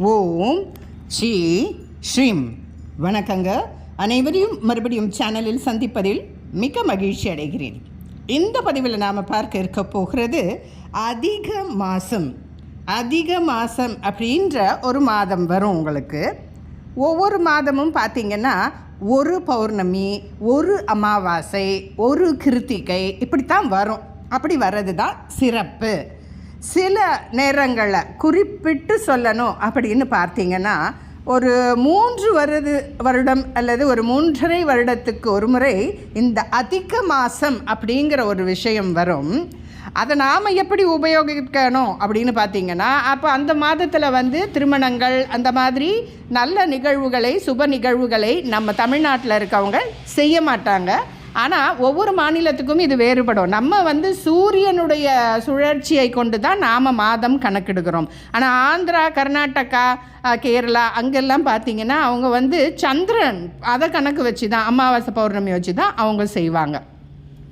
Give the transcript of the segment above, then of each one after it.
ஓம் ஸ்ரீ ஸ்ரீம். வணக்கங்க. அனைவரையும் மறுபடியும் சேனலில் சந்திப்பதில் மிக்க மகிழ்ச்சி அடைகிறேன். இந்த பதிவில் நாம் பார்க்க இருக்க போகிறது அதிக மாதம். அதிக மாதம் அப்படின்ற ஒரு மாதம் வரும் உங்களுக்கு. ஒவ்வொரு மாதமும் பார்த்திங்கன்னா ஒரு பௌர்ணமி, ஒரு அமாவாசை, ஒரு கிருத்திகை இப்படித்தான் வரும். அப்படி வர்றது தான் சிறப்பு. சில நேரங்களில் குறிப்பிட்டு சொல்லணும் அப்படின்னு பார்த்திங்கன்னா ஒரு 3 வருடம் அல்லது ஒரு 3.5 வருடத்துக்கு ஒரு முறை இந்த அதிக மாதம் அப்படிங்கிற ஒரு விஷயம் வரும். அதை நாம் எப்படி உபயோகிக்கணும் அப்படின்னு பார்த்திங்கன்னா, அப்போ அந்த மாதத்தில் திருமணங்கள் அந்த மாதிரி நல்ல நிகழ்வுகளை, சுப நிகழ்வுகளை நம்ம தமிழ்நாட்டில் இருக்கவங்க செய்ய மாட்டாங்க. ஆனால் ஒவ்வொரு மாநிலத்துக்கும் இது வேறுபடும். நம்ம சூரியனுடைய சுழற்சியை கொண்டு தான் நாம் மாதம் கணக்கெடுக்கிறோம். ஆனால் ஆந்திரா, கர்நாடகா, கேரளா அங்கெல்லாம் பார்த்திங்கன்னா அவங்க சந்திரன் அதை கணக்கு வச்சு தான், அமாவாசை பௌர்ணமி வச்சு தான் அவங்க செய்வாங்க.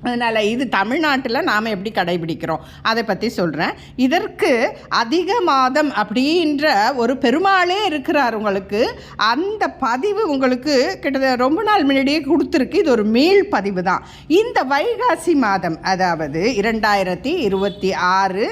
அதனால் இது தமிழ்நாட்டில் நாம் எப்படி கடைபிடிக்கிறோம் அதை பற்றி சொல்கிறேன். இதற்கு அதிக மாதம் அப்படின்ற ஒரு பெருமாளே இருக்கிறார் உங்களுக்கு. அந்த பதிவு உங்களுக்கு கிட்டத்தட்ட ரொம்ப நாள் முன்னாடியே கொடுத்துருக்கு. இது ஒரு மீள் பதிவு தான். இந்த வைகாசி மாதம், அதாவது 2026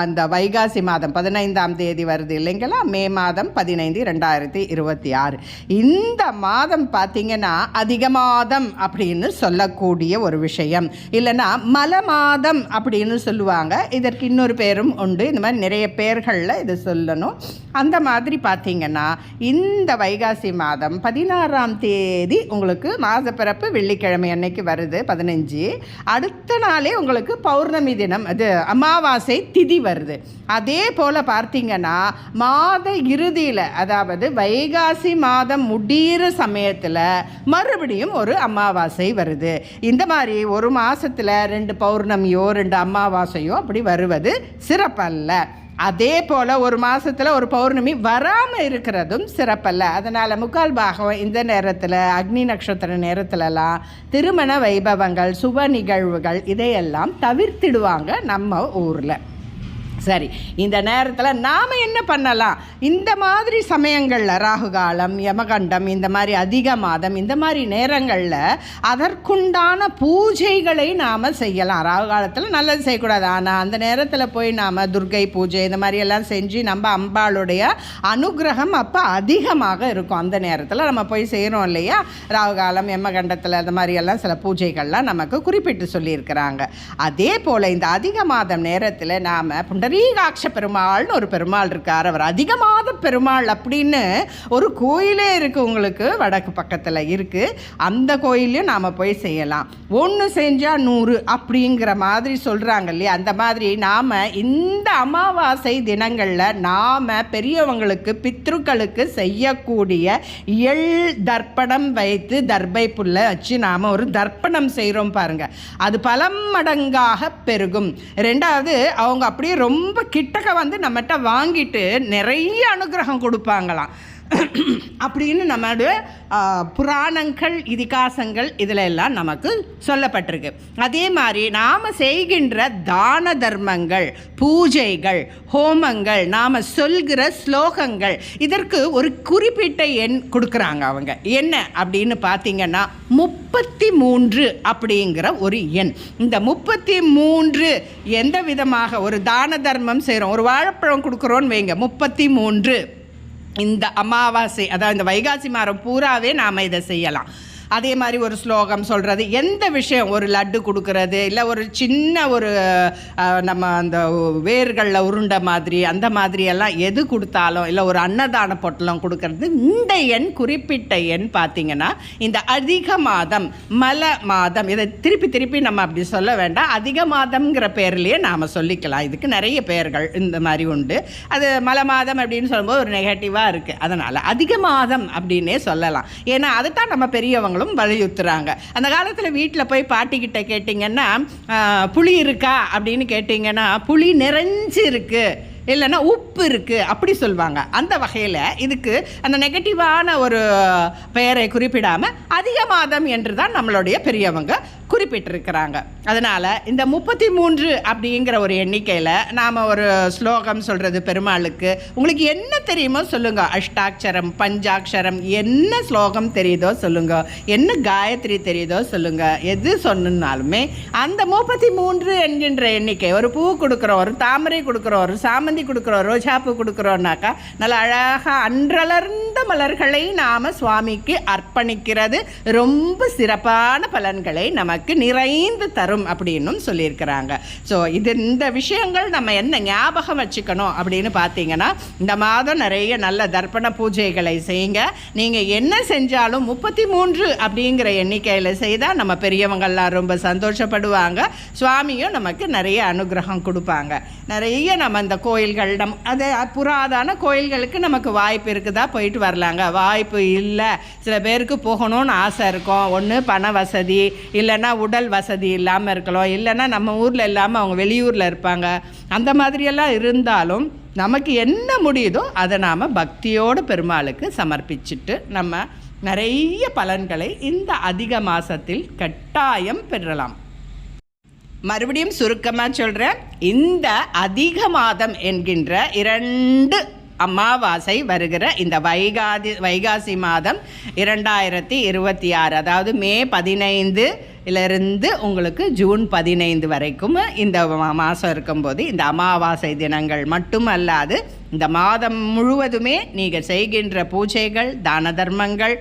அந்த வைகாசி மாதம் 15ஆம் தேதி வருது இல்லைங்களா? மே மாதம் 15, 2026. இந்த மாதம் பார்த்திங்கன்னா அதிக மாதம் அப்படின்னு சொல்லக்கூடிய ஒரு விஷயம். இல்லைன்னா மல மாதம் அப்படின்னு சொல்லுவாங்க. இதற்கு இன்னொரு பேரும் உண்டு. இந்த மாதிரி நிறைய பேர்களில் இது சொல்லணும். அந்த மாதிரி பார்த்திங்கன்னா இந்த வைகாசி மாதம் 16ஆம் தேதி உங்களுக்கு மாத பிறப்பு வெள்ளிக்கிழமை அன்னைக்கு வருது 15. அடுத்த நாளே உங்களுக்கு பௌர்ணமி தினம், அது அமாவாசை திதி வருது. அதே போல் பார்த்திங்கன்னா மாத இறுதியில், அதாவது வைகாசி மாதம் முடிகிற சமயத்தில் மறுபடியும் ஒரு அமாவாசை வருது. இந்த மாதிரி ஒரு மாதத்தில் 2 பௌர்ணமியோ 2 அமாவாசையோ அப்படி வருவது சிறப்பல்ல. அதே போல் ஒரு மாதத்தில் ஒரு பௌர்ணமி வராமல் இருக்கிறதும் சிறப்பல்ல. அதனால் முக்கால் பாகம் இந்த நேரத்தில், அக்னி நட்சத்திர நேரத்திலலாம் திருமண வைபவங்கள், சுப நிகழ்வுகள் இதையெல்லாம் தவிர்த்திடுவாங்க நம்ம ஊரில். சரி, இந்த நேரத்தில் நாம் என்ன பண்ணலாம்? இந்த மாதிரி சமயங்களில் ராகு காலம், யமகண்டம், இந்த மாதிரி அதிக மாதம், இந்த மாதிரி நேரங்களில் அதற்குண்டான பூஜைகளை நாம் செய்யலாம். ராகு காலத்தில் நல்லது செய்யக்கூடாது. ஆனால் அந்த நேரத்தில் போய் நாம் துர்க்கை பூஜை இந்த மாதிரியெல்லாம் செஞ்சு நம்ம அம்பாளுடைய அனுகிரகம் அப்போ அதிகமாக இருக்கும். அந்த நேரத்தில் நம்ம போய் செய்கிறோம் இல்லையா? ராகு காலம், யமகண்டத்தில் அந்த மாதிரியெல்லாம் சில பூஜைகள்லாம் நமக்கு குறிப்பிட்டு சொல்லியிருக்கிறாங்க. அதே போல் இந்த அதிக மாதம் நேரத்தில் நாம் புண்டரீகாட்ச பெருமாள்னு ஒரு பெருமாள் இருக்கார். அவர் அதிகமாத பெருமாள் அப்படின்னு ஒரு கோயிலே இருக்குது உங்களுக்கு, வடக்கு பக்கத்தில் இருக்குது. அந்த கோயிலையும் நாம் போய் செய்யலாம். 1 செஞ்சால் 100 அப்படிங்கிற மாதிரி சொல்கிறாங்க இல்லையா? அந்த மாதிரி நாம் இந்த அமாவாசை தினங்களில் நாம் பெரியவங்களுக்கு, பித்ருக்களுக்கு செய்யக்கூடிய எள் தர்ப்பணம் வைத்து, தர்பை புல்லை வச்சு நாம் ஒரு தர்ப்பணம் செய்கிறோம் பாருங்கள். அது பல மடங்காக பெருகும். 2வது, அவங்க அப்படியே ரொம்ப கிட்டக்க நம்மகிட்ட வாங்கிட்டு நிறைய அனுகிரகம் கொடுப்பாங்களாம் அப்படின்னு நம்மளுடைய புராணங்கள், இதிகாசங்கள் இதில் எல்லாம் நமக்கு சொல்லப்பட்டிருக்கு. அதே மாதிரி நாம் செய்கின்ற தான தர்மங்கள், பூஜைகள், ஹோமங்கள், நாம் சொல்கிற ஸ்லோகங்கள், இதற்கு ஒரு குறிப்பிட்ட எண் கொடுக்குறாங்க அவங்க. என்ன அப்படின்னு பார்த்திங்கன்னா 33 அப்படிங்கிற ஒரு எண். இந்த 33 எந்த விதமாக ஒரு தான தர்மம் செய்கிறோம், ஒரு வாழைப்பழம் கொடுக்குறோன்னு வைங்க, 33 இந்த அமாவாசை, அதாவது இந்த வைகாசி மாதம் பூராவே நாம் இதை செய்யலாம். அதே மாதிரி ஒரு ஸ்லோகம் சொல்கிறது, எந்த விஷயம், ஒரு லட்டு கொடுக்கறது, இல்லை ஒரு சின்ன ஒரு நம்ம அந்த வேர்களில் உருண்டை மாதிரி அந்த மாதிரியெல்லாம் எது கொடுத்தாலும், இல்லை ஒரு அன்னதான பொட்டலம் கொடுக்கறது, இந்த எண், குறிப்பிட்ட எண் பார்த்திங்கன்னா இந்த அதிக மாதம், மல மாதம், இதை திருப்பி நம்ம அப்படி சொல்ல வேண்டாம், அதிக மாதம்ங்கிற பேர்லேயே நாம் சொல்லிக்கலாம். இதுக்கு நிறைய பெயர்கள் இந்த மாதிரி உண்டு. அது மல மாதம் அப்படின்னு சொல்லும்போது ஒரு நெகட்டிவாக இருக்குது. அதனால் அதிக மாதம் அப்படின்னே சொல்லலாம். ஏன்னா அதைத்தான் நம்ம பெரியவங்க வலியுறுத்துறாங்க. அந்த காலத்தில் வீட்டில் போய் பாட்டிக்கிட்ட கேட்டிங்கன்னா, புளி இருக்கா அப்படின்னு கேட்டிங்கன்னா, புளி நிறைஞ்சு இருக்குது, இல்லைன்னா உப்பு இருக்குது அப்படி சொல்லுவாங்க. அந்த வகையில் இதுக்கு அந்த நெகட்டிவான ஒரு பெயரை குறிப்பிடாமல் அதிக மாதம் என்று தான் நம்மளுடைய பெரியவங்க குறிப்பிட்டிருக்கிறாங்க. அதனால் இந்த 33 அப்படிங்கிற ஒரு எண்ணிக்கையில் நாம் ஒரு ஸ்லோகம் சொல்கிறது பெருமாளுக்கு. உங்களுக்கு என்ன தெரியுமோ சொல்லுங்கள். அஷ்டாட்சரம், பஞ்சாட்சரம், என்ன ஸ்லோகம் தெரியுதோ சொல்லுங்கள், என்ன காயத்ரி தெரியுதோ சொல்லுங்கள். எது சொன்னாலுமே அந்த 33 என்கின்ற எண்ணிக்கை, ஒரு பூ கொடுக்குறோம், ஒரு தாமரை கொடுக்குறோம், ஒரு சாமந்தி கொடுக்குறோம், ரோஜாப்பூ கொடுக்குறோன்னாக்கா நல்லா அழகாக அன்றலர்ந்த மலர்களை நாம் சுவாமிக்கு அர்ப்பணிக்கிறது ரொம்ப சிறப்பான பலன்களை நமக்கு நிறைந்து தரும் அப்படின்னும் சொல்லியிருக்கிறாங்க. ஸோ இந்த விஷயங்கள் நம்ம என்ன ஞாபகம் வச்சுக்கணும் அப்படின்னு பார்த்தீங்கன்னா, இந்த மாதம் நிறைய நல்ல தர்ப்பண பூஜைகளை செய்யுங்க. நீங்கள் என்ன செஞ்சாலும் 33 அப்படிங்கிற எண்ணிக்கையில் செய்தால் நம்ம பெரியவங்கள்லாம் ரொம்ப சந்தோஷப்படுவாங்க. சுவாமியும் நமக்கு நிறைய அனுகிரகம் கொடுப்பாங்க. நிறைய நம்ம இந்த கோயில்கள் அது புராதான கோயில்களுக்கு நமக்கு வாய்ப்பு இருக்குதா போயிட்டு வரலாங்க. வாய்ப்பு இல்லை, சில பேருக்கு போகணும்னு ஆசை இருக்கும். ஒன்று பண வசதி, இல்லைன்னா உடல் வசதி இல்லாமல் இருக்கலாம், இல்லைன்னா நம்ம ஊரில் இல்லாமல் அவங்க வெளியூரில் இருப்பாங்க. அந்த மாதிரியெல்லாம் இருந்தாலும் நமக்கு என்ன முடியுதோ அதை நாம் பக்தியோடு பெருமாளுக்கு சமர்ப்பிச்சுட்டு நம்ம நிறைய பலன்களை இந்த அதிக மாதத்தில் கட்டாயம் பெறலாம். மறுபடியும் சுருக்கமாக சொல்கிறேன். இந்த அதிக மாதம் என்கின்ற 2 அமாவாசை வருகிற இந்த வைகாசி மாதம் 2026, அதாவது மே 15 உங்களுக்கு ஜூன் 15 வரைக்கும் இந்த மாதம் இருக்கும்போது இந்த அமாவாசை தினங்கள் மட்டுமல்லாது இந்த மாதம் முழுவதுமே நீங்கள் செய்கின்ற பூஜைகள், தான தர்மங்கள்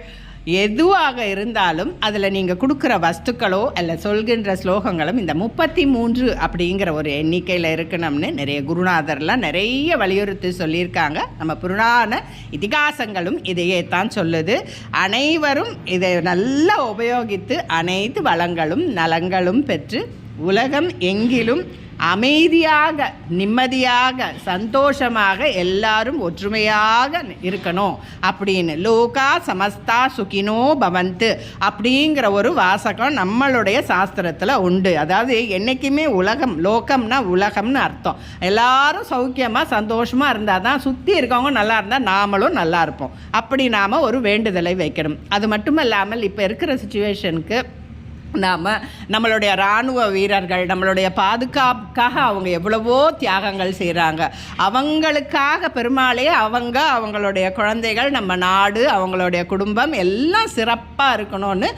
எதுவாக இருந்தாலும் அதில் நீங்கள் கொடுக்குற வஸ்துக்களோ அல்ல சொல்கின்ற ஸ்லோகங்களும் இந்த 33 அப்படிங்கிற ஒரு எண்ணிக்கையில் இருக்கணும்னு நிறைய குருநாதர்லாம் நிறைய வலியுறுத்தி சொல்லியிருக்காங்க. நம்ம புராண இதிகாசங்களும் இதையே தான் சொல்லுது. அனைவரும் இதை நல்லா உபயோகித்து அனைத்து வளங்களும் நலங்களும் பெற்று உலகம் எங்கிலும் அமைதியாக, நிம்மதியாக, சந்தோஷமாக எல்லாரும் ஒற்றுமையாக இருக்கணும் அப்படின்னு லோகா சமஸ்தா சுகினோ பவந்து அப்படிங்கிற ஒரு வாசகம் நம்மளுடைய சாஸ்திரத்தில் உண்டு. அதாவது என்றைக்குமே உலகம், லோகம்னா உலகம்னு அர்த்தம். எல்லாரும் சௌக்கியமாக சந்தோஷமாக இருந்தால் தான் சுற்றி இருக்கவங்க நல்லா இருந்தால் நாமளும் நல்லா இருப்போம். அப்படி நாம் ஒரு வேண்டுதலை வைக்கணும். அது மட்டும் இல்லாமல் இப்போ இருக்கிற சுச்சுவேஷனுக்கு நம்மளுடைய இராணுவ வீரர்கள் நம்மளுடைய பாதுகாப்புக்காக அவங்க எவ்வளவோ தியாகங்கள் செய்கிறாங்க. அவங்களுக்காக பெருமாளே அவங்களுடைய குழந்தைகள், நம்ம நாடு, அவங்களுடைய குடும்பம் எல்லாம் சிறப்பாக இருக்கணும்னு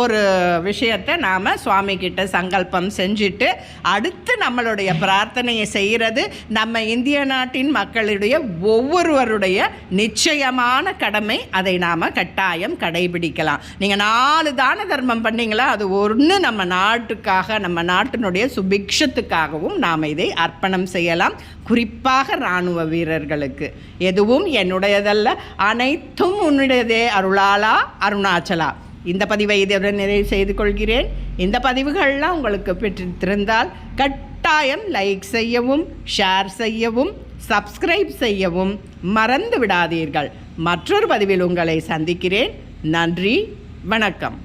ஒரு விஷயத்தை நாம் சுவாமிகிட்ட சங்கல்பம் செஞ்சுட்டு அடுத்து நம்மளுடைய பிரார்த்தனையை செய்கிறது நம்ம இந்திய நாட்டின் மக்களுடைய ஒவ்வொருவருடைய நிச்சயமான கடமை. அதை நாம் கட்டாயம் கடைபிடிக்கலாம். நீங்கள் 4 தான தர்மம் பண்ணீங்களா, அது ஒன்று நம்ம நாட்டுக்காக, நம்ம நாட்டினுடைய சுபிக்ஷத்துக்காகவும் நாம் இதை அர்ப்பணம் செய்யலாம். குறிப்பாக இராணுவ வீரர்களுக்கு. எதுவும் என்னுடையதல்ல, அனைத்தும் உன்னுடையதே அருளாளா அருணாச்சலா. இந்த பதிவை இதுடன் நிறைவு செய்து கொள்கிறேன். இந்த பதிவுகள்லாம் உங்களுக்கு பெற்றிருந்தால் கட்டாயம் லைக் செய்யவும், ஷேர் செய்யவும், சப்ஸ்கிரைப் செய்யவும் மறந்து விடாதீர்கள். மற்றொரு பதிவில் உங்களை சந்திக்கிறேன். நன்றி, வணக்கம்.